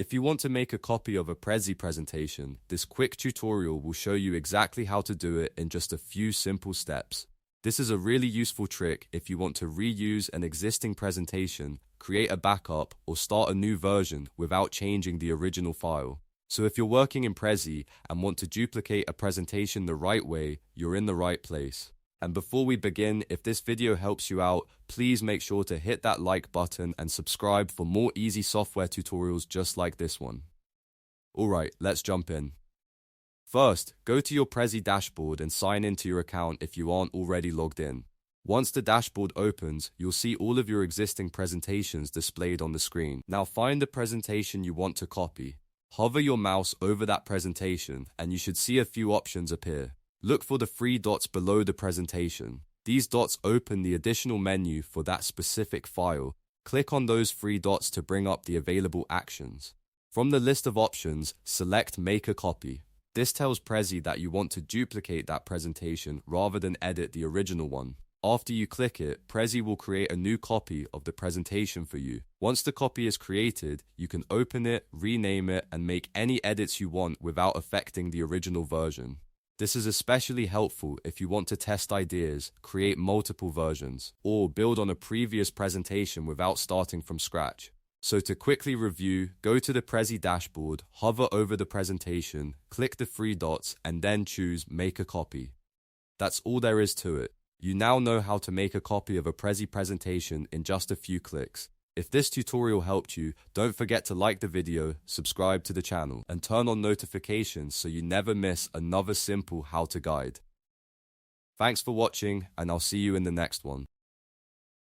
If you want to make a copy of a Prezi presentation, this quick tutorial will show you exactly how to do it in just a few simple steps. This is a really useful trick if you want to reuse an existing presentation, create a backup, or start a new version without changing the original file. So if you're working in Prezi and want to duplicate a presentation the right way, you're in the right place. And before we begin, if this video helps you out, please make sure to hit that like button and subscribe for more easy software tutorials just like this one. Alright, let's jump in. First, go to your Prezi dashboard and sign into your account if you aren't already logged in. Once the dashboard opens, you'll see all of your existing presentations displayed on the screen. Now find the presentation you want to copy. Hover your mouse over that presentation and you should see a few options appear. Look for the three dots below the presentation. These dots open the additional menu for that specific file. Click on those three dots to bring up the available actions. From the list of options, select Make a Copy. This tells Prezi that you want to duplicate that presentation rather than edit the original one. After you click it, Prezi will create a new copy of the presentation for you. Once the copy is created, you can open it, rename it, and make any edits you want without affecting the original version. This is especially helpful if you want to test ideas, create multiple versions, or build on a previous presentation without starting from scratch. So to quickly review, go to the Prezi dashboard, hover over the presentation, click the three dots, and then choose Make a Copy. That's all there is to it. You now know how to make a copy of a Prezi presentation in just a few clicks. If this tutorial helped you, don't forget to like the video, subscribe to the channel, and turn on notifications so you never miss another simple how-to guide. Thanks for watching, and I'll see you in the next one.